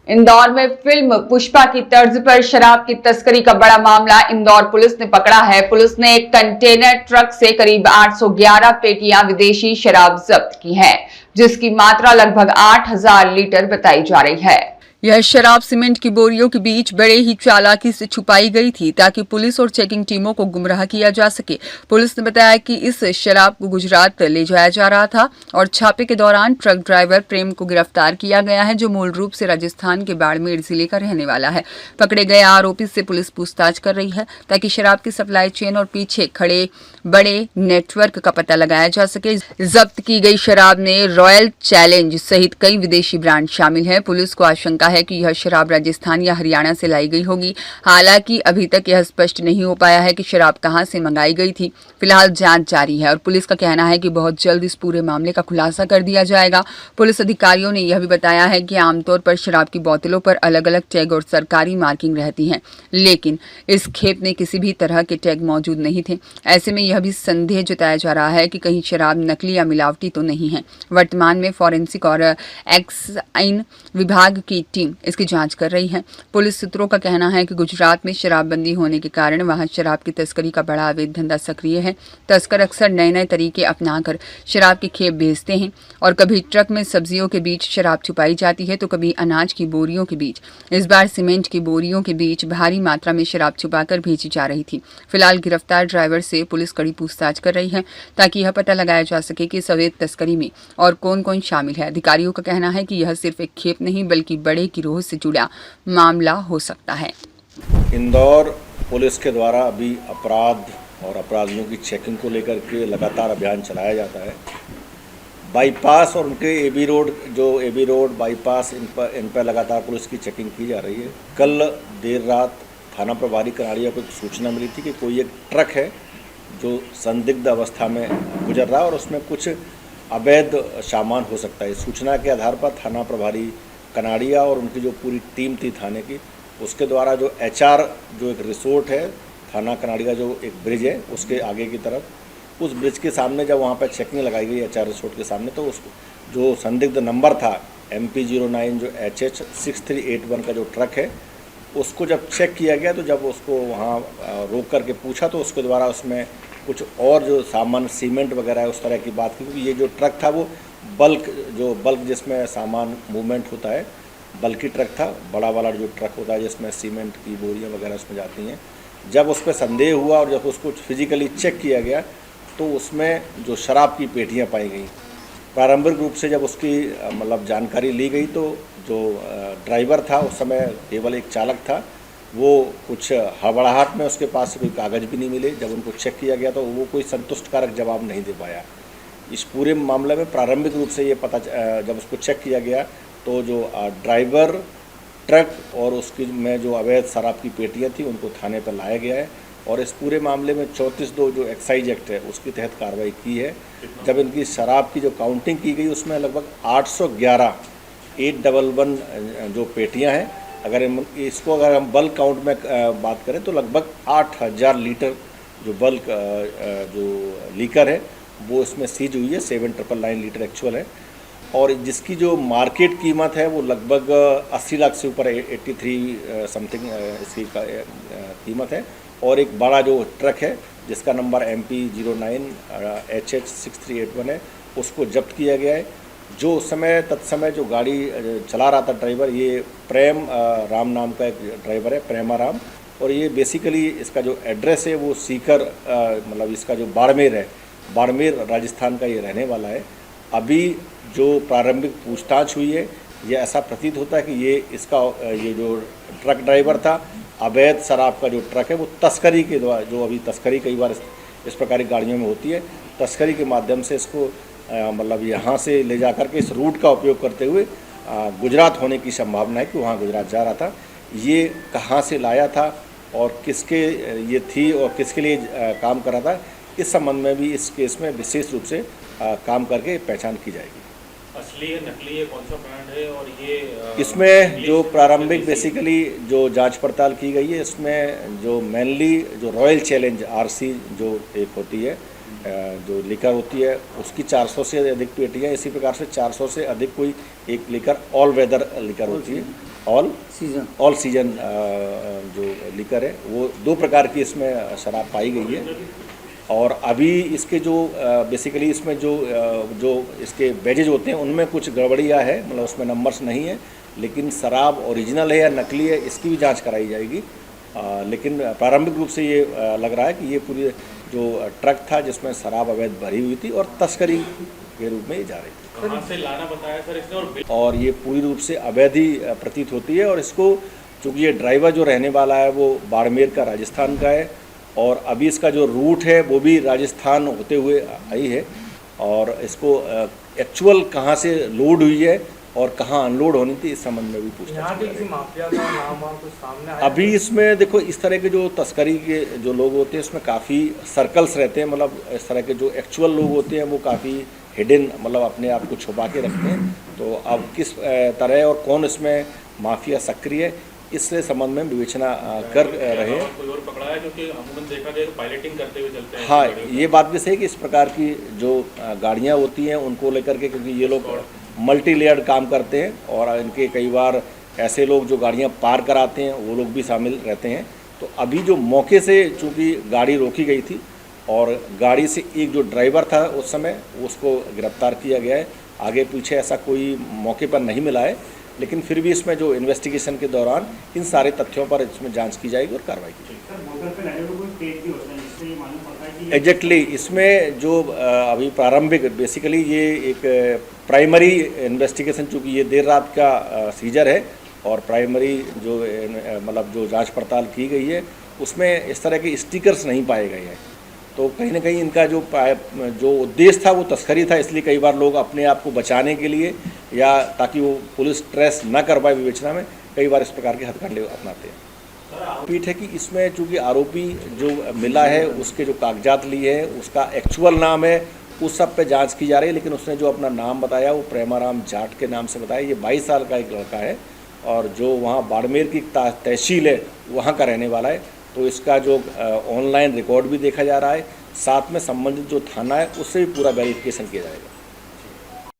इंदौर में फिल्म पुष्पा की तर्ज पर शराब की तस्करी का बड़ा मामला इंदौर पुलिस ने पकड़ा है। पुलिस ने एक कंटेनर ट्रक से करीब 811 पेटियां विदेशी शराब जब्त की है, जिसकी मात्रा लगभग 8000 लीटर बताई जा रही है। यह शराब सीमेंट की बोरियों के बीच बड़े ही चालाकी से छुपाई गई थी ताकि पुलिस और चेकिंग टीमों को गुमराह किया जा सके। पुलिस ने बताया कि इस शराब को गुजरात ले जाया जा रहा था और छापे के दौरान ट्रक ड्राइवर प्रेम को गिरफ्तार किया गया है, जो मूल रूप से राजस्थान के बाड़मेर जिले का रहने वाला है। पकड़े गए आरोपी से पुलिस पूछताछ कर रही है ताकि शराब की सप्लाई चेन और पीछे खड़े बड़े नेटवर्क का पता लगाया जा सके। जब्त की गई शराब में रॉयल चैलेंज सहित कई विदेशी ब्रांड शामिल हैं। पुलिस को आशंका है कि यह शराब राजस्थान या हरियाणा से लाई गई होगी। हालांकि अभी तक यह स्पष्ट नहीं हो पाया है कि शराब कहां से मंगाई गई थी। फिलहाल जांच जारी है और पुलिस का कहना है कि बहुत जल्द इस पूरे मामले का खुलासा कर दिया जाएगा। पुलिस अधिकारियों ने यह भी बताया है कि आमतौर पर शराब की बोतलों पर अलग अलग टैग और सरकारी मार्किंग रहती है, लेकिन इस खेप में किसी भी तरह के टैग मौजूद नहीं थे। ऐसे में यह भी संदेह जताया जा रहा है कि कहीं शराब नकली या मिलावटी तो नहीं है। वर्तमान में फॉरेंसिक और एक्साइज विभाग की टीम इसकी जांच कर रही है। पुलिस सूत्रों का कहना है कि गुजरात में शराबबंदी होने के कारण वहां शराब की तस्करी का बड़ा अवैध धंधा सक्रिय है। तस्कर अक्सर नए नए तरीके अपनाकर शराब के खेप भेजते हैं और कभी ट्रक में सब्जियों के बीच शराब छुपाई जाती है तो कभी अनाज की बोरियों के बीच। इस बार सीमेंट की बोरियों के बीच भारी मात्रा में शराब छुपाकर भेजी जा रही थी। फिलहाल गिरफ्तार ड्राइवर से पुलिस कड़ी पूछताछ कर रही है ताकि यह पता लगाया जा सके कि इस अवैध तस्करी में और कौन कौन शामिल है। अधिकारियों का कहना है कि यह सिर्फ एक खेप नहीं बल्कि बड़े गिरोह से जुड़ा मामला हो सकता है। इंदौर पुलिस के द्वारा अभी अपराध और अपराधियों की चेकिंग को लेकर के लगातार अभियान चलाया जाता है। बाईपास और उनके एबी रोड बाईपास इन पर लगातार पुलिस की चेकिंग की जा रही है। कल देर रात थाना प्रभारी कनाड़िया को एक सूचना मिली थी कि कोई एक ट्रक है जो संदिग्ध अवस्था में गुजर रहा है और उसमें कुछ अवैध सामान हो सकता है। सूचना के आधार पर थाना प्रभारी कनाड़िया और उनकी जो पूरी टीम थी थाने की, उसके द्वारा जो HR जो एक रिसोर्ट है थाना कनाड़िया, जो एक ब्रिज है उसके आगे की तरफ, उस ब्रिज के सामने जब वहाँ पर चेकिंग लगाई गई HR रिसोर्ट के सामने, तो उसको जो संदिग्ध नंबर था MP09 जो HH6381 का जो ट्रक है, उसको जब चेक किया गया तो जब उसको वहाँ रोक करके पूछा तो उसके द्वारा उसमें कुछ और जो सामान सीमेंट वगैरह है उस तरह की बात की, क्योंकि ये जो ट्रक था वो बल्क जिसमें सामान मूवमेंट होता है, बल्कि ट्रक था, बड़ा वाला जो ट्रक होता है जिसमें सीमेंट की बोरियां वगैरह उसमें जाती हैं। जब उस पर संदेह हुआ और जब उसको फिजिकली चेक किया गया तो उसमें जो शराब की पेटियां पाई गई। प्रारंभिक रूप से जब उसकी मतलब जानकारी ली गई तो जो ड्राइवर था उस समय केवल एक चालक था, वो कुछ हड़बड़ाहट में उसके पास से कोई कागज़ भी नहीं मिले। जब उनको चेक किया गया तो वो कोई संतुष्टकारक जवाब नहीं दे पाया। इस पूरे मामले में प्रारंभिक रूप से ये पता जब उसको चेक किया गया तो जो ड्राइवर, ट्रक और उसकी में जो अवैध शराब की पेटियां थी उनको थाने पर लाया गया है और इस पूरे मामले में 34(2) जो एक्साइज एक्ट है उसके तहत कार्रवाई की है। जब इनकी शराब की जो काउंटिंग की गई उसमें लगभग 811 जो पेटियां हैं, अगर हम बल्क काउंट में बात करें तो लगभग 8000 लीटर जो बल्क जो लीकर है वो इसमें सीज हुई है। 7999 लीटर एक्चुअल है और जिसकी जो मार्केट कीमत है वो लगभग 80 लाख से ऊपर 83 समथिंग इसकी कीमत है। और एक बड़ा जो ट्रक है जिसका नंबर MP09 HH6381 है, उसको जब्त किया गया है। जो तत्समय जो गाड़ी चला रहा था ड्राइवर, ये प्रेम राम नाम का एक ड्राइवर है, प्रेमा राम, और ये बेसिकली इसका जो एड्रेस है वो सीकर मतलब इसका जो बाड़मेर है, बाड़मेर राजस्थान का ये रहने वाला है। अभी जो प्रारंभिक पूछताछ हुई है ये ऐसा प्रतीत होता है कि ये जो ट्रक ड्राइवर था, अवैध शराब का जो ट्रक है वो तस्करी के द्वारा, जो अभी तस्करी कई बार इस प्रकार की गाड़ियों में होती है, तस्करी के माध्यम से इसको मतलब यहाँ से ले जा कर के इस रूट का उपयोग करते हुए गुजरात होने की संभावना है कि वहाँ गुजरात जा रहा था। ये कहाँ से लाया था और किसके ये थी और किसके लिए काम कर रहा था, इस संबंध में भी इस केस में विशेष रूप से काम करके पहचान की जाएगी। असली है नकली है, कौन सा ब्रांड है और ये इसमें जो प्रारंभिक बेसिकली जो जांच पड़ताल की गई है, इसमें जो मेनली जो रॉयल चैलेंज RC जो एक होती है जो लीकर होती है उसकी 400 से अधिक पेटियाँ, इसी प्रकार से 400 से अधिक कोई एक लीकर ऑल वेदर लीकर होती है ऑल सीजन जो लिकर है वो 2 प्रकार की इसमें शराब पाई गई है। और अभी इसके जो बेसिकली इसमें जो इसके बैजेज होते हैं उनमें कुछ गड़बड़ियाँ है, मतलब उसमें नंबर्स नहीं है, लेकिन शराब ओरिजिनल है या नकली है इसकी भी जांच कराई जाएगी। लेकिन प्रारंभिक रूप से ये लग रहा है कि ये पूरी जो ट्रक था जिसमें शराब अवैध भरी हुई थी और तस्करी के रूप में ये जा रही थी। कहाँ से लाना बताया सर इसने? और ये पूरी रूप से अवैध ही प्रतीत होती है। और इसको चूँकि ये ड्राइवर जो रहने वाला है वो बाड़मेर का, राजस्थान का है, और अभी इसका जो रूट है वो भी राजस्थान होते हुए आई है। और इसको एक्चुअल कहाँ से लोड हुई है और कहाँ अनलोड होनी थी इस संबंध में भी पूछताछ की माफिया का नाम और कुछ सामने आया? अभी इसमें देखो इस तरह के जो तस्करी के जो लोग होते हैं इसमें काफ़ी सर्कल्स रहते हैं, मतलब इस तरह के जो एक्चुअल लोग होते हैं वो काफ़ी हिडन, मतलब अपने आप को छुपा के रखते हैं। तो अब किस तरह और कौन इसमें माफिया सक्रिय है इससे संबंध में विवेचना कर रहे हैं। कोई और पकड़ा है? क्योंकि अमूमन देखा गया पायलटिंग करते हुए चलते हैं। हाँ, ये बात भी सही है कि इस प्रकार की जो गाड़ियाँ होती हैं उनको लेकर के, क्योंकि ये लोग मल्टी लेयर्ड काम करते हैं और इनके कई बार ऐसे लोग जो गाड़ियाँ पार कराते हैं वो लोग भी शामिल रहते हैं। तो अभी जो मौके से चूँकि गाड़ी रोकी गई थी और गाड़ी से एक जो ड्राइवर था उस समय उसको गिरफ्तार किया गया है। आगे पीछे ऐसा कोई मौके पर नहीं मिला है, लेकिन फिर भी इसमें जो इन्वेस्टिगेशन के दौरान इन सारे तथ्यों पर इसमें जांच की जाएगी और कार्रवाई की जाएगी। एग्जैक्टली इसमें जो अभी प्रारंभिक बेसिकली ये एक प्राइमरी इन्वेस्टिगेशन, चूँकि ये देर रात का सीजर है और प्राइमरी जो मतलब जो जांच पड़ताल की गई है उसमें इस तरह के स्टिकर्स नहीं पाए गए हैं। तो कहीं ना कहीं इनका जो उद्देश्य था वो तस्करी था, इसलिए कई बार लोग अपने आप को बचाने के लिए या ताकि वो पुलिस ट्रेस न कर पाए विवेचना में कई बार इस प्रकार के हथकंडे अपनाते हैं। पीठ है कि इसमें चूँकि आरोपी जो मिला है उसके जो कागजात लिए हैं उसका एक्चुअल नाम है, उस सब पे जांच की जा रही है। लेकिन उसने जो अपना नाम बताया वो प्रेमाराम जाट के नाम से बताया। ये 22 साल का एक लड़का है और जो वहाँ बाड़मेर की तहसील है वहाँ का रहने वाला है। तो इसका जो ऑनलाइन रिकॉर्ड भी देखा जा रहा है, साथ में संबंधित जो थाना है उससे भी पूरा वेरिफिकेशन किया जाएगा।